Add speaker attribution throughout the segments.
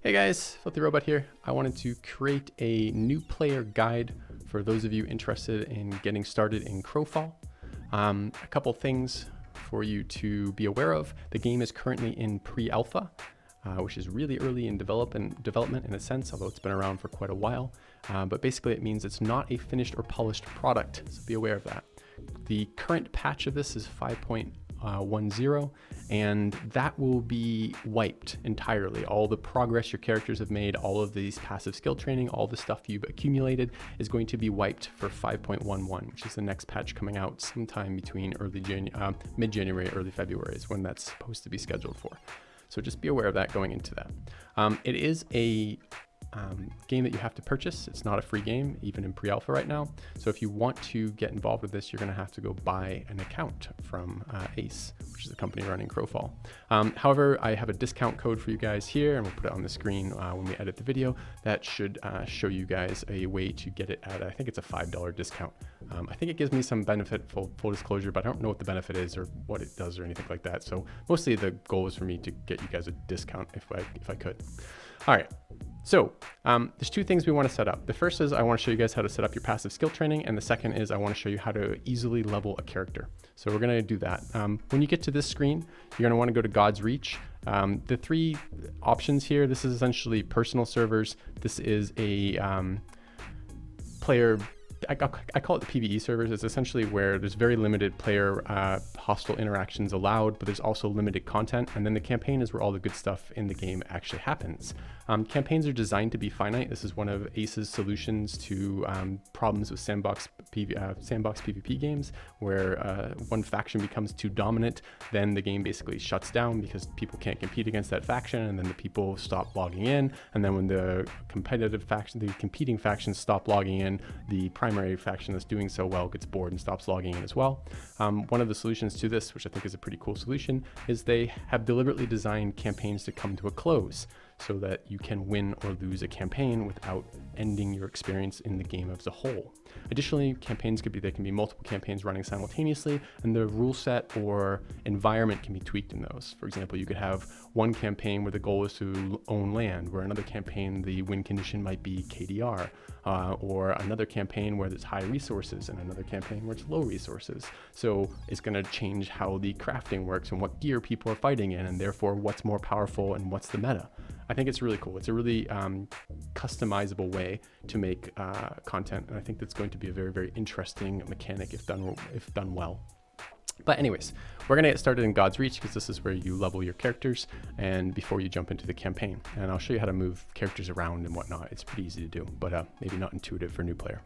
Speaker 1: Hey guys, FilthyRobot here. I wanted to create a new player guide for those of you interested in getting started in Crowfall. A couple things for you to be aware of. The game is currently in pre-alpha, which is really early in development in a sense, although it's been around for quite a while. But basically it means it's not a finished or polished product, so be aware of that. The current patch of this is 5.10, and that will be wiped entirely. All the progress your characters have made, all of these passive skill training, all the stuff you've accumulated is going to be wiped for 5.11, which is the next patch coming out sometime between mid-January, early February is when that's supposed to be scheduled for. So just be aware of that going into that. It is a game that you have to purchase. It's not a free game, even in pre-alpha right now. So if you want to get involved with this, you're going to have to go buy an account from Ace, which is the company running Crowfall. However, I have a discount code for you guys here, and we'll put it on the screen when we edit the video. That should show you guys a way to get it at, I think it's a $5 discount. I think it gives me some benefit, full disclosure, but I don't know what the benefit is or what it does or anything like that. So mostly the goal is for me to get you guys a discount if I could. All right. So there's two things we want to set up. The first is I want to show you guys how to set up your passive skill training. And the second is I want to show you how to easily level a character. So we're going to do that. When you get to this screen, you're going to want to go to God's Reach. The three options here, this is essentially personal servers. This is a player, I call it the PvE servers. It's essentially where there's very limited player hostile interactions allowed, but there's also limited content. And then the campaign is where all the good stuff in the game actually happens. Campaigns are designed to be finite. This is one of Ace's solutions to problems with sandbox PvP games, where one faction becomes too dominant, then the game basically shuts down because people can't compete against that faction, and then the people stop logging in. And then when the competing factions stop logging in, the primary faction that's doing so well gets bored and stops logging in as well. One of the solutions to this, which I think is a pretty cool solution, is they have deliberately designed campaigns to come to a close so that you can win or lose a campaign without ending your experience in the game as a whole. Additionally, campaigns there can be multiple campaigns running simultaneously, and the rule set or environment can be tweaked in those. For example, you could have one campaign where the goal is to own land, where another campaign, the win condition might be KDR, or another campaign where there's high resources and another campaign where it's low resources. So it's going to change how the crafting works and what gear people are fighting in, and therefore what's more powerful and what's the meta. I think it's really cool. It's a really customizable way to make content, and I think that's going to be a very, very interesting mechanic if done well. But anyways, we're going to get started in God's Reach because this is where you level your characters and before you jump into the campaign. And I'll show you how to move characters around and whatnot. It's pretty easy to do, but maybe not intuitive for a new player.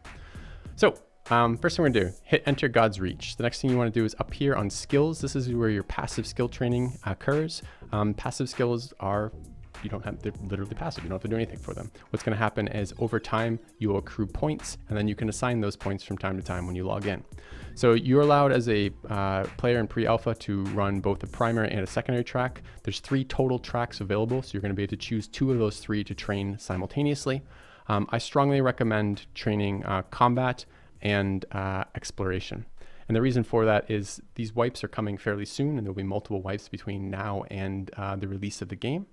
Speaker 1: So first thing we're going to do, hit enter God's Reach. The next thing you want to do is up here on skills. This is where your passive skill training occurs. Passive skills are they're literally passive. You don't have to do anything for them. What's going to happen is over time, you will accrue points, and then you can assign those points from time to time when you log in. So you're allowed as a player in pre-alpha to run both a primary and a secondary track. There's 3 total tracks available, so you're going to be able to choose 2 of those 3 to train simultaneously. I strongly recommend training combat and exploration. And the reason for that is these wipes are coming fairly soon, and there'll be multiple wipes between now and the release of the game.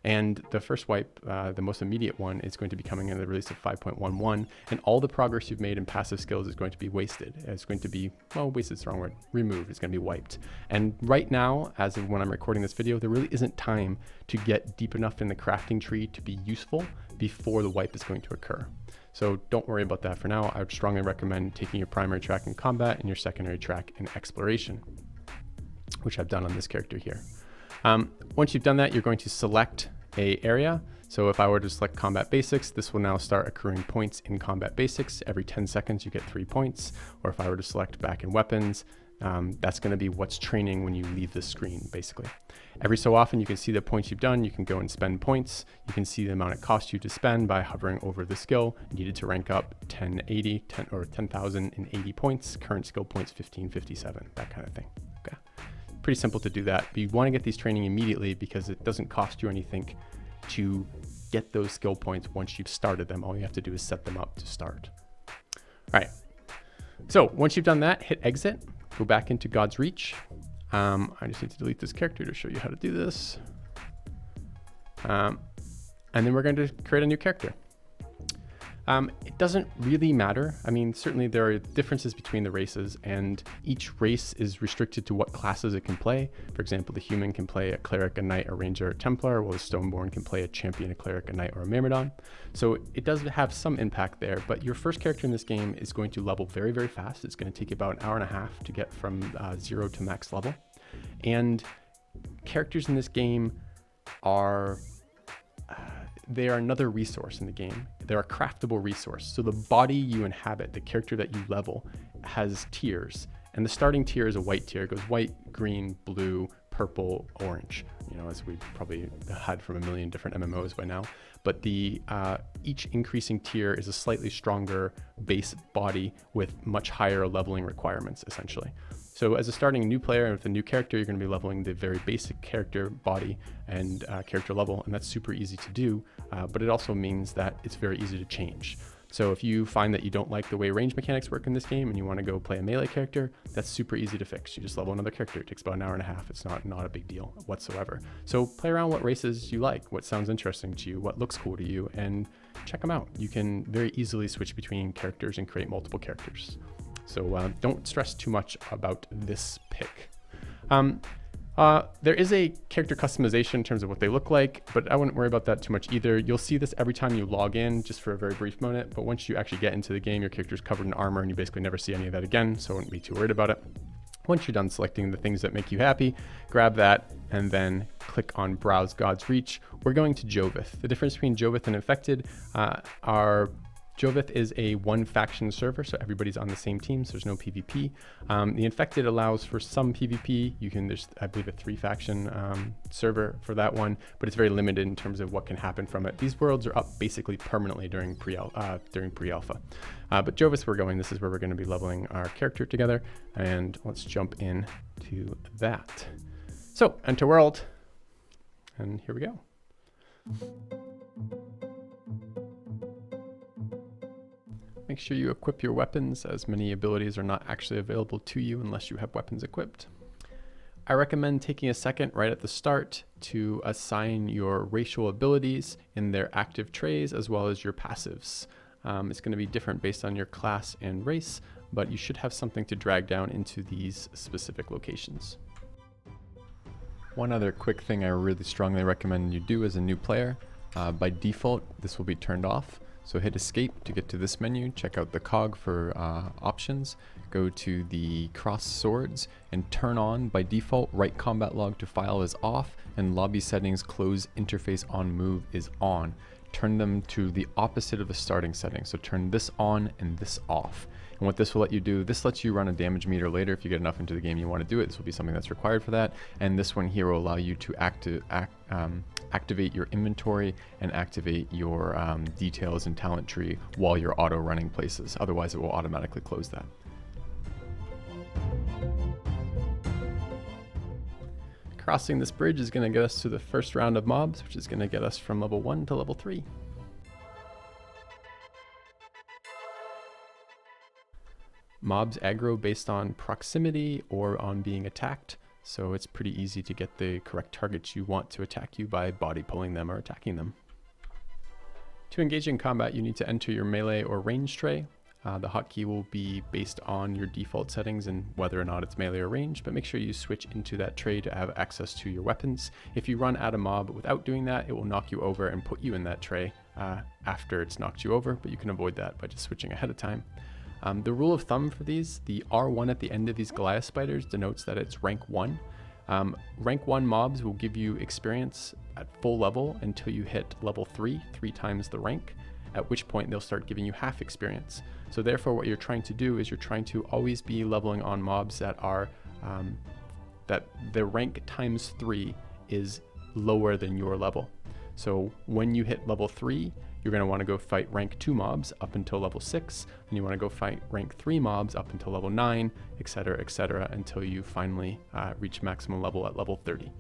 Speaker 1: And the first wipe, the most immediate one, is going to be coming in the release of 5.11, and all the progress you've made in passive skills is going to be wasted. It's going to be, well, wasted is the wrong word, removed. It's going to be wiped. And right now, as of when I'm recording this video, there really isn't time to get deep enough in the crafting tree to be useful before the wipe is going to occur. So don't worry about that for now. I would strongly recommend taking your primary track in combat and your secondary track in exploration, which I've done on this character here. Once you've done that, you're going to select a area. So if I were to select combat basics, this will now start accruing points in combat basics. Every 10 seconds, you get 3 points. Or if I were to select back in weapons, that's going to be what's training when you leave the screen, basically. Every so often, you can see the points you've done. You can go and spend points. You can see the amount it costs you to spend by hovering over the skill. You needed to rank up 10,080 points. Current skill points 1557, that kind of thing. Okay, pretty simple to do that. But you want to get these training immediately because it doesn't cost you anything to get those skill points once you've started them. All you have to do is set them up to start. All right. So once you've done that, hit exit. Go back into God's Reach. I just need to delete this character to show you how to do this. And then we're going to create a new character. It doesn't really matter. I mean, certainly there are differences between the races, and each race is restricted to what classes it can play. For example, the human can play a cleric, a knight, a ranger, a templar, while the stoneborn can play a champion, a cleric, a knight, or a myrmidon. So it does have some impact there, but your first character in this game is going to level very, very fast. It's going to take about an hour and a half to get from 0 to max level. And characters in this game are... they are another resource in the game. They're a craftable resource. So the body you inhabit, the character that you level, has tiers. And the starting tier is a white tier. It goes white, green, blue, purple, orange, you know, as we probably had from a million different MMOs by now. But the each increasing tier is a slightly stronger base body with much higher leveling requirements, essentially. So as a starting new player with a new character, you're going to be leveling the very basic character body and character level, and that's super easy to do, but it also means that it's very easy to change. So if you find that you don't like the way range mechanics work in this game and you want to go play a melee character, that's super easy to fix. You just level another character. It takes about an hour and a half. It's not a big deal whatsoever. So play around what races you like, what sounds interesting to you, what looks cool to you, and check them out. You can very easily switch between characters and create multiple characters. So don't stress too much about this pick. There is a character customization in terms of what they look like, but I wouldn't worry about that too much either. You'll see this every time you log in, just for a very brief moment, but once you actually get into the game, your character's covered in armor and you basically never see any of that again, so I wouldn't be too worried about it. Once you're done selecting the things that make you happy, grab that and then click on Browse God's Reach. We're going to Jovith. The difference between Jovith and Infected are Jovith is a one faction server, so everybody's on the same team, so there's no PvP. The Infected allows for some PvP. There's, I believe, a 3-faction server for that one, but it's very limited in terms of what can happen from it. These worlds are up basically permanently during pre-alpha. But Jovith, this is where we're going to be leveling our character together, and let's jump in to that. So, enter world, and here we go. Make sure you equip your weapons, as many abilities are not actually available to you unless you have weapons equipped. I recommend taking a second right at the start to assign your racial abilities in their active trays as well as your passives. It's going to be different based on your class and race, but you should have something to drag down into these specific locations. One other quick thing I really strongly recommend you do as a new player. By default, this will be turned off. So hit escape to get to this menu, check out the cog for options, go to the cross swords and turn on by default right combat log to file is off and lobby settings close interface on move is on. Turn them to the opposite of the starting setting. So turn this on and this off. And what this will let you do, this lets you run a damage meter later if you get enough into the game you want to do it. This will be something that's required for that. And this one here will allow you to activate your inventory and activate your details and talent tree while you're auto running places. Otherwise it will automatically close that. Crossing this bridge is going to get us to the first round of mobs, which is going to get us from level 1 to level 3. Mobs aggro based on proximity or on being attacked, so it's pretty easy to get the correct targets you want to attack you by body pulling them or attacking them. To engage in combat, you need to enter your melee or range tray. The hotkey will be based on your default settings and whether or not it's melee or range, but make sure you switch into that tray to have access to your weapons. If you run at a mob without doing that, it will knock you over and put you in that tray after it's knocked you over, but you can avoid that by just switching ahead of time. The rule of thumb for these, the R1 at the end of these Goliath spiders denotes that it's rank 1. Rank 1 mobs will give you experience at full level until you hit level 3 times the rank, at which point they'll start giving you half experience. So therefore what you're trying to do is you're trying to always be leveling on mobs that are, that their rank times 3 is lower than your level. So when you hit level 3, you're going to want to go fight rank 2 mobs up until level 6, and you want to go fight rank 3 mobs up until level 9, etc., until you finally reach maximum level at level 30.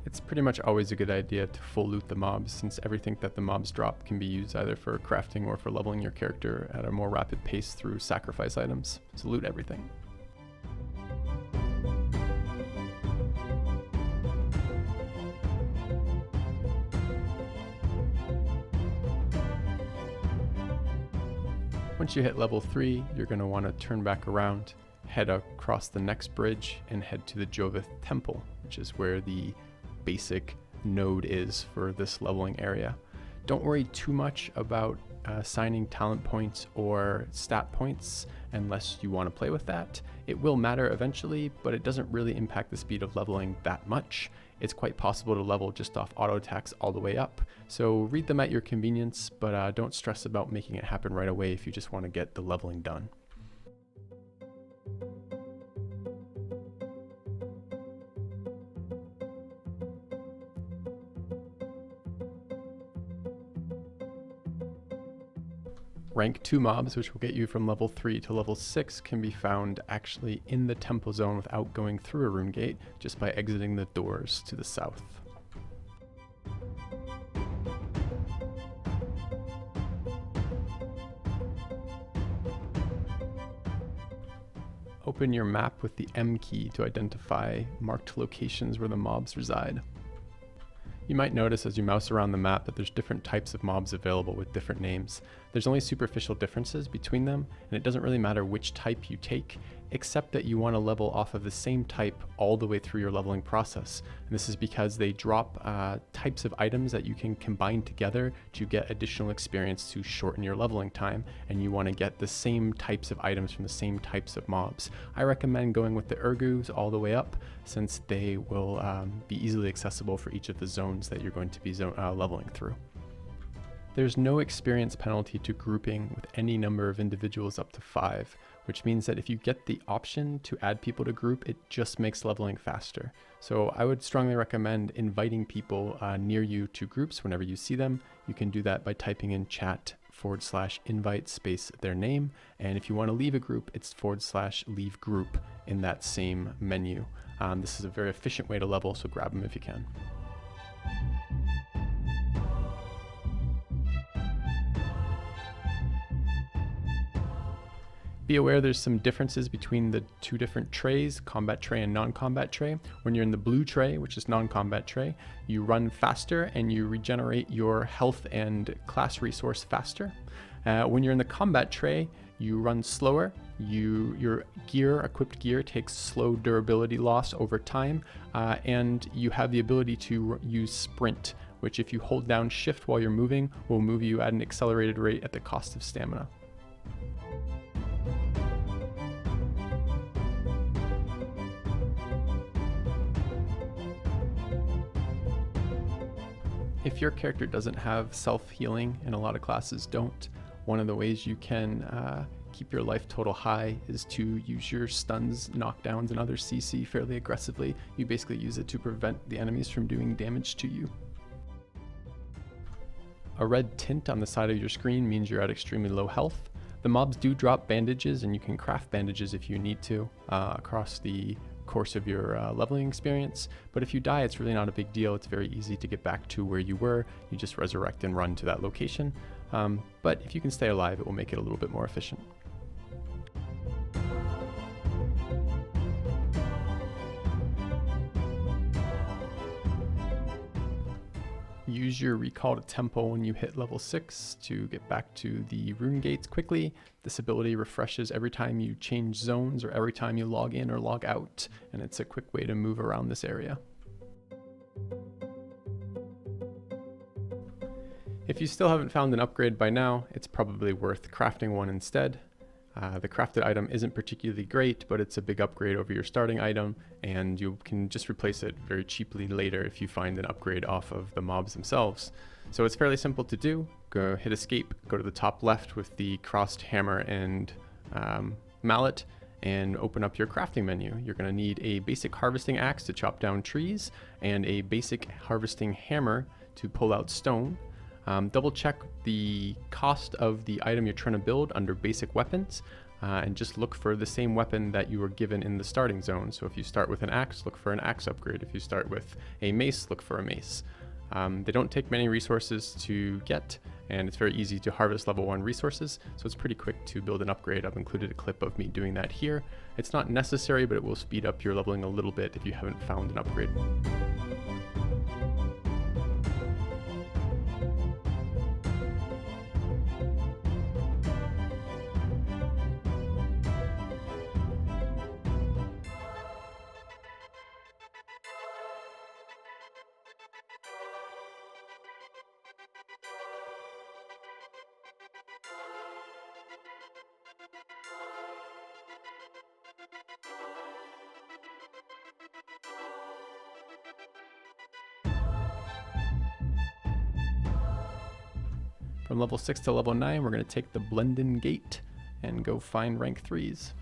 Speaker 1: It's pretty much always a good idea to full loot the mobs, since everything that the mobs drop can be used either for crafting or for leveling your character at a more rapid pace through sacrifice items. So loot everything. Once you hit level 3, you're going to want to turn back around, head across the next bridge, and head to the Jovith Temple, which is where the basic node is for this leveling area. Don't worry too much about assigning talent points or stat points unless you want to play with that. It will matter eventually, but it doesn't really impact the speed of leveling that much. It's quite possible to level just off auto attacks all the way up, so read them at your convenience, but don't stress about making it happen right away if you just want to get the leveling done. Rank 2 mobs, which will get you from level 3 to level 6, can be found actually in the temple zone without going through a rune gate, just by exiting the doors to the south. Open your map with the M key to identify marked locations where the mobs reside. You might notice as you mouse around the map that there's different types of mobs available with different names. There's only superficial differences between them, and it doesn't really matter which type you take, except that you want to level off of the same type all the way through your leveling process. And this is because they drop types of items that you can combine together to get additional experience to shorten your leveling time, and you want to get the same types of items from the same types of mobs. I recommend going with the Urgus all the way up, since they will be easily accessible for each of the zones that you're going to be leveling through. There's no experience penalty to grouping with any number of individuals up to 5, which means that if you get the option to add people to group, it just makes leveling faster. So I would strongly recommend inviting people near you to groups whenever you see them. You can do that by typing in chat/invite space their name, and if you want to leave a group, it's /leave group in that same menu. This is a very efficient way to level, so grab them if you can. Be aware there's some differences between the two different trays, combat tray and non-combat tray. When you're in the blue tray, which is non-combat tray, you run faster and you regenerate your health and class resource faster. When you're in the combat tray, you run slower. Your equipped gear takes slow durability loss over time, and you have the ability to use sprint, which if you hold down shift while you're moving, will move you at an accelerated rate at the cost of stamina. If your character doesn't have self-healing, and a lot of classes don't, one of the ways you can keep your life total high is to use your stuns, knockdowns, and other CC fairly aggressively. You basically use it to prevent the enemies from doing damage to you. A red tint on the side of your screen means you're at extremely low health. The mobs do drop bandages, and you can craft bandages if you need to across the course of your leveling experience, but if you die, it's really not a big deal. It's very easy to get back to where you were. You just resurrect and run to that location, but if you can stay alive, it will make it a little bit more efficient. Use your recall to temple when you hit level 6 to get back to the rune gates quickly. This ability refreshes every time you change zones or every time you log in or log out, and it's a quick way to move around this area. If you still haven't found an upgrade by now, it's probably worth crafting one instead. The crafted item isn't particularly great, but it's a big upgrade over your starting item, and you can just replace it very cheaply later if you find an upgrade off of the mobs themselves. So it's fairly simple to do. Go hit escape, go to the top left with the crossed hammer and mallet, and open up your crafting menu. You're going to need a basic harvesting axe to chop down trees, and a basic harvesting hammer to pull out stone. Double check the cost of the item you're trying to build under basic weapons, and just look for the same weapon that you were given in the starting zone. So if you start with an axe, look for an axe upgrade. If you start with a mace, look for a mace. They don't take many resources to get, and it's very easy to harvest level 1 resources, so it's pretty quick to build an upgrade. I've included a clip of me doing that here. It's not necessary, but it will speed up your leveling a little bit if you haven't found an upgrade. From level 6 to level 9, we're going to take the blend-in gate and go find rank 3s.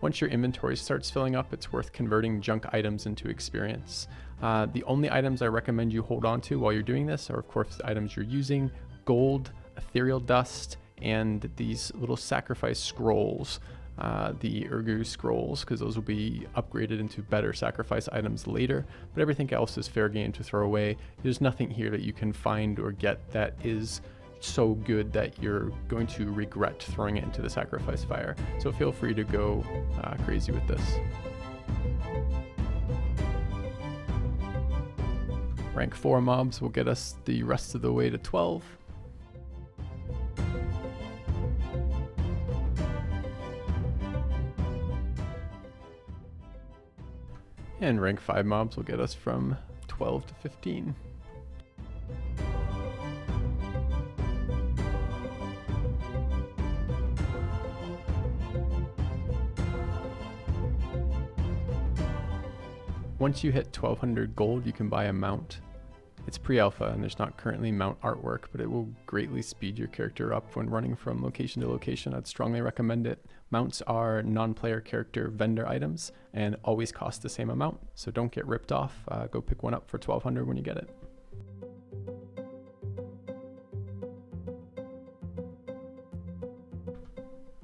Speaker 1: Once your inventory starts filling up, it's worth converting junk items into experience. The only items I recommend you hold on to while you're doing this are, of course, the items you're using: gold, ethereal dust, and these little sacrifice scrolls, the Urgu scrolls, because those will be upgraded into better sacrifice items later. But everything else is fair game to throw away. There's nothing here that you can find or get that is so good that you're going to regret throwing it into the sacrifice fire. So feel free to go crazy with this. Rank 4 mobs will get us the rest of the way to 12. And rank 5 mobs will get us from 12 to 15. Once you hit 1200 gold, you can buy a mount. It's pre-alpha and there's not currently mount artwork, but it will greatly speed your character up when running from location to location. I'd strongly recommend it. Mounts are non-player character vendor items and always cost the same amount, so don't get ripped off. Go pick one up for 1200 when you get it.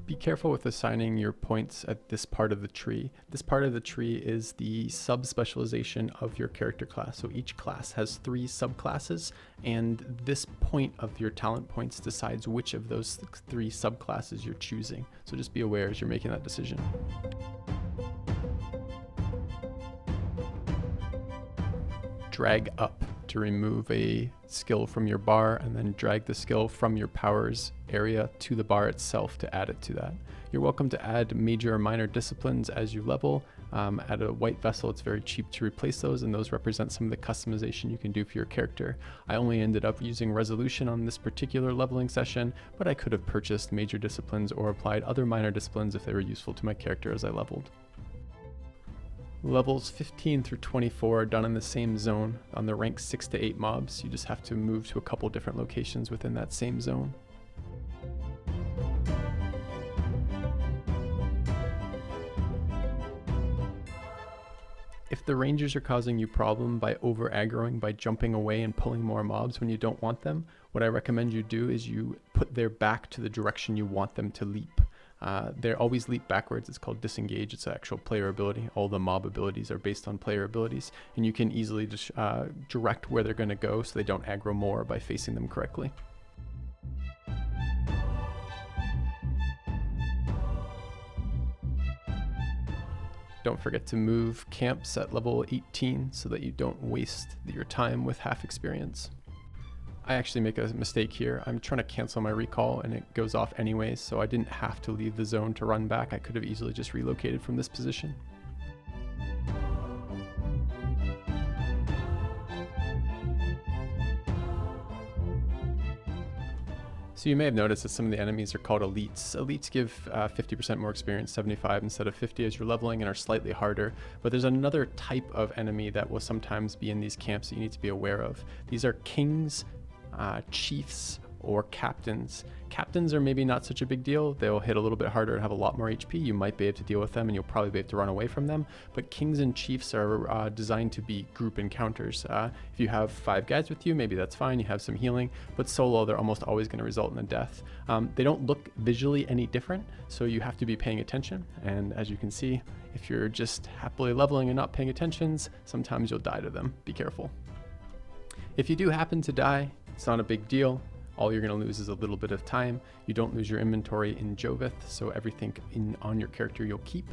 Speaker 1: Be careful with assigning your points at this part of the tree. This part of the tree is the sub-specialization of your character class. So each class has 3 subclasses, and this point of your talent points decides which of those 3 subclasses you're choosing. So just be aware as you're making that decision. Drag up to remove a skill from your bar, and then drag the skill from your powers area to the bar itself to add it to that. You're welcome to add major or minor disciplines as you level. At a white vessel, it's very cheap to replace those, and those represent some of the customization you can do for your character. I only ended up using resolution on this particular leveling session, but I could have purchased major disciplines or applied other minor disciplines if they were useful to my character as I leveled. Levels 15 through 24 are done in the same zone on the rank 6 to 8 mobs. You just have to move to a couple different locations within that same zone. If the rangers are causing you problem by over aggroing, by jumping away and pulling more mobs when you don't want them, what I recommend you do is you put their back to the direction you want them to leap. They always leap backwards. It's called disengage. It's an actual player ability. All the mob abilities are based on player abilities, and you can easily just direct where they're going to go so they don't aggro more by facing them correctly. Don't forget to move camps at level 18 so that you don't waste your time with half experience. I actually make a mistake here. I'm trying to cancel my recall and it goes off anyways, so I didn't have to leave the zone to run back. I could have easily just relocated from this position. So you may have noticed that some of the enemies are called elites. Elites give 50% more experience, 75 instead of 50 as you're leveling, and are slightly harder. But there's another type of enemy that will sometimes be in these camps that you need to be aware of. These are kings, chiefs, or captains. Captains are maybe not such a big deal. They'll hit a little bit harder and have a lot more HP. You might be able to deal with them and you'll probably be able to run away from them. But kings and chiefs are designed to be group encounters. If you have 5 guys with you, maybe that's fine. You have some healing, but solo, they're almost always going to result in a death. They don't look visually any different, so you have to be paying attention. And as you can see, if you're just happily leveling and not paying attention, sometimes you'll die to them. Be careful. If you do happen to die, it's not a big deal. All you're going to lose is a little bit of time. You don't lose your inventory in Jovith, so everything on your character you'll keep.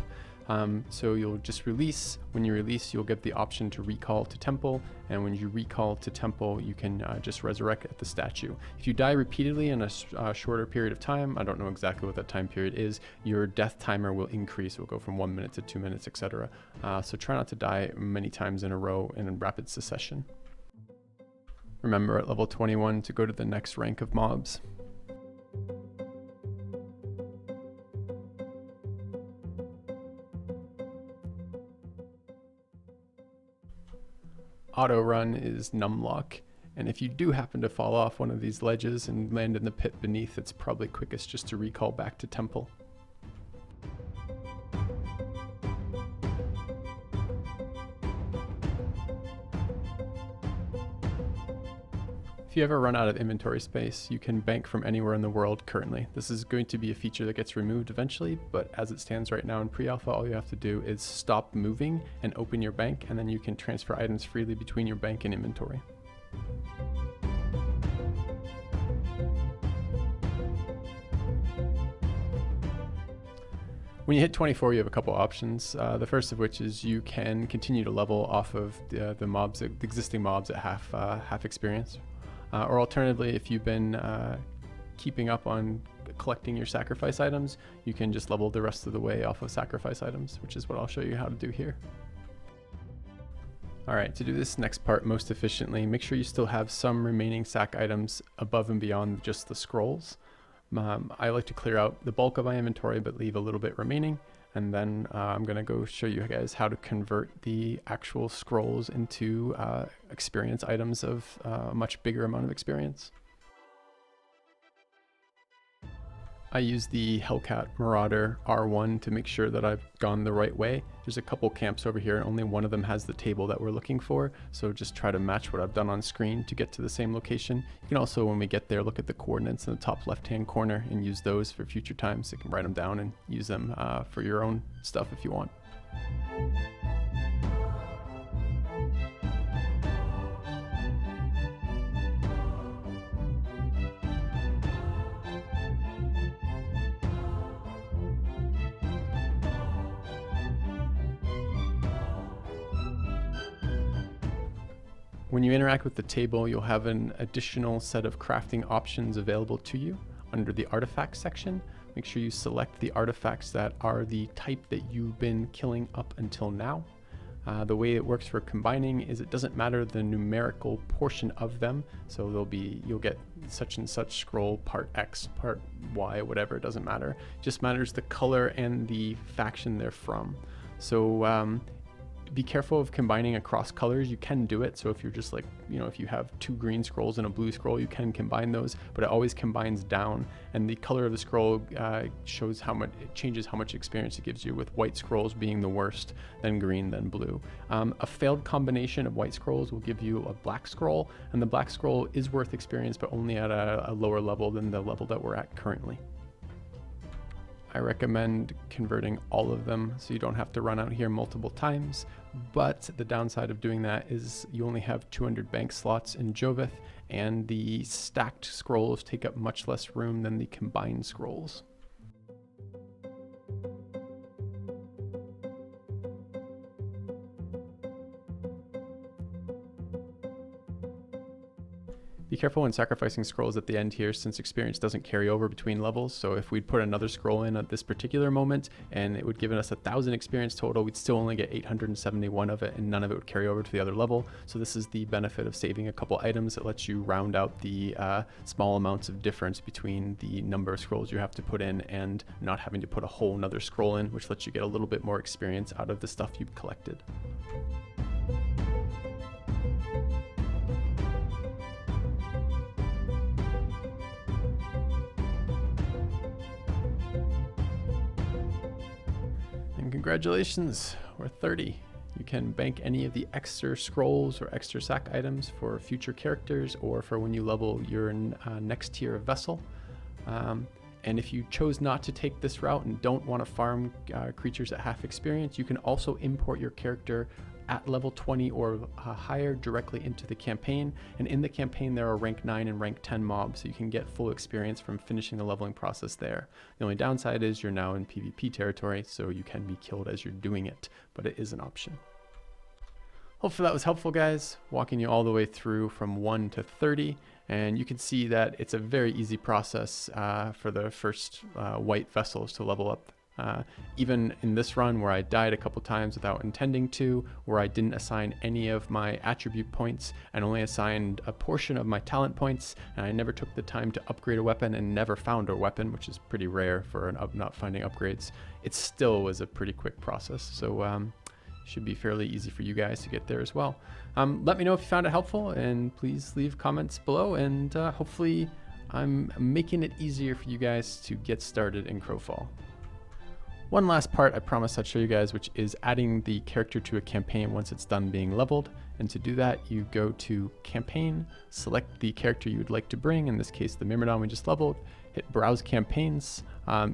Speaker 1: So you'll just release. When you release, you'll get the option to recall to temple, and when you recall to temple, you can just resurrect at the statue. If you die repeatedly in a shorter period of time, I don't know exactly what that time period is, your death timer will increase. It will go from 1 minute to 2 minutes, etc. So try not to die many times in a row in rapid succession. Remember at level 21 to go to the next rank of mobs. Auto run is numlock, and if you do happen to fall off one of these ledges and land in the pit beneath, it's probably quickest just to recall back to temple. If you ever run out of inventory space, you can bank from anywhere in the world currently. This is going to be a feature that gets removed eventually, but as it stands right now in pre-alpha, all you have to do is stop moving and open your bank, and then you can transfer items freely between your bank and inventory. When you hit 24, you have a couple options. The first of which is you can continue to level off of the existing mobs at half experience. Or alternatively, if you've been keeping up on collecting your sacrifice items, you can just level the rest of the way off of sacrifice items, which is what I'll show you how to do here. Alright, to do this next part most efficiently, make sure you still have some remaining sac items above and beyond just the scrolls. I like to clear out the bulk of my inventory but leave a little bit remaining, and then I'm going to go show you guys how to convert the actual scrolls into experience items of a much bigger amount of experience. I use the Hellcat Marauder R1 to make sure that I've gone the right way. There's a couple camps over here, and only one of them has the table that we're looking for, so just try to match what I've done on screen to get to the same location. You can also, when we get there, look at the coordinates in the top left-hand corner and use those for future times. You can write them down and use them for your own stuff if you want. When you interact with the table, you'll have an additional set of crafting options available to you under the artifacts section. Make sure you select the artifacts that are the type that you've been killing up until now. The way it works for combining is it doesn't matter the numerical portion of them. So you'll get such and such scroll part X, part Y, whatever, it doesn't matter. It just matters the color and the faction they're from. So be careful of combining across colors. You can do it. So if you're just like, if you have 2 green scrolls and a blue scroll, you can combine those, but it always combines down. And the color of the scroll shows how much, it changes how much experience it gives you, with white scrolls being the worst, then green, then blue. A failed combination of white scrolls will give you a black scroll, and the black scroll is worth experience, but only at a lower level than the level that we're at currently. I recommend converting all of them so you don't have to run out here multiple times, but the downside of doing that is you only have 200 bank slots in Joveth, and the stacked scrolls take up much less room than the combined scrolls. Be careful when sacrificing scrolls at the end here, since experience doesn't carry over between levels. So if we'd put another scroll in at this particular moment and it would give us 1,000 experience total, we'd still only get 871 of it, and none of it would carry over to the other level. So this is the benefit of saving a couple items. It lets you round out the small amounts of difference between the number of scrolls you have to put in and not having to put a whole nother scroll in, which lets you get a little bit more experience out of the stuff you've collected. Congratulations, we're 30. You can bank any of the extra scrolls or extra sac items for future characters or for when you level your next tier of vessel. And if you chose not to take this route and don't want to farm creatures at half experience, you can also import your character at level 20 or higher directly into the campaign. And in the campaign, there are rank 9 and rank 10 mobs, so you can get full experience from finishing the leveling process there. The only downside is you're now in PvP territory, so you can be killed as you're doing it, but it is an option. Hopefully that was helpful, guys, walking you all the way through from 1 to 30. And you can see that it's a very easy process for the first white vessels to level up. Even in this run where I died a couple times without intending to, where I didn't assign any of my attribute points and only assigned a portion of my talent points, and I never took the time to upgrade a weapon and never found a weapon, which is pretty rare for not finding upgrades, it still was a pretty quick process. So should be fairly easy for you guys to get there as well. Let me know if you found it helpful, and please leave comments below, and hopefully I'm making it easier for you guys to get started in Crowfall. One last part I promised I'd show you guys, which is adding the character to a campaign once it's done being leveled. And to do that, you go to campaign, select the character you would like to bring, in this case the Myrmidon we just leveled, hit browse campaigns,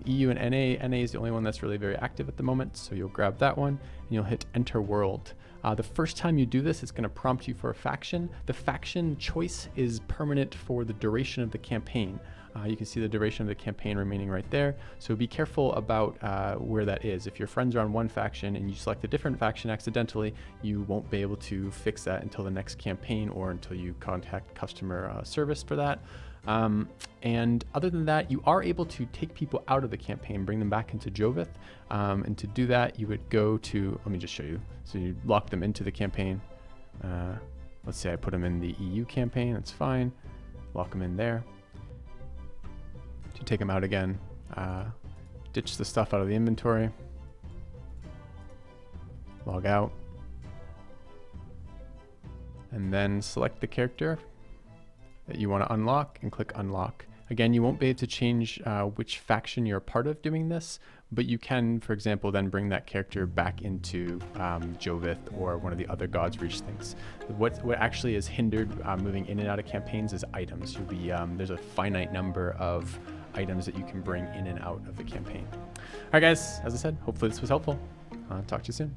Speaker 1: EU and NA. NA is the only one that's really very active at the moment, so you'll grab that one and you'll hit enter world. The first time you do this, it's going to prompt you for a faction. The faction choice is permanent for the duration of the campaign. You can see the duration of the campaign remaining right there. So be careful about where that is. If your friends are on one faction and you select a different faction accidentally, you won't be able to fix that until the next campaign or until you contact customer service for that. And other than that, you are able to take people out of the campaign, bring them back into Jovith. And to do that, you would go to, let me just show you. So you lock them into the campaign. Let's say I put them in the EU campaign, that's fine. Lock them in there. To take them out again, ditch the stuff out of the inventory, log out, and then select the character that you want to unlock and click unlock. Again, you won't be able to change which faction you're a part of doing this, but you can, for example, then bring that character back into Jovith or one of the other God's Reach things. What actually is hindered moving in and out of campaigns is items. You'll be there's a finite number of items that you can bring in and out of the campaign. All right, guys, as I said, hopefully this was helpful. Talk to you soon.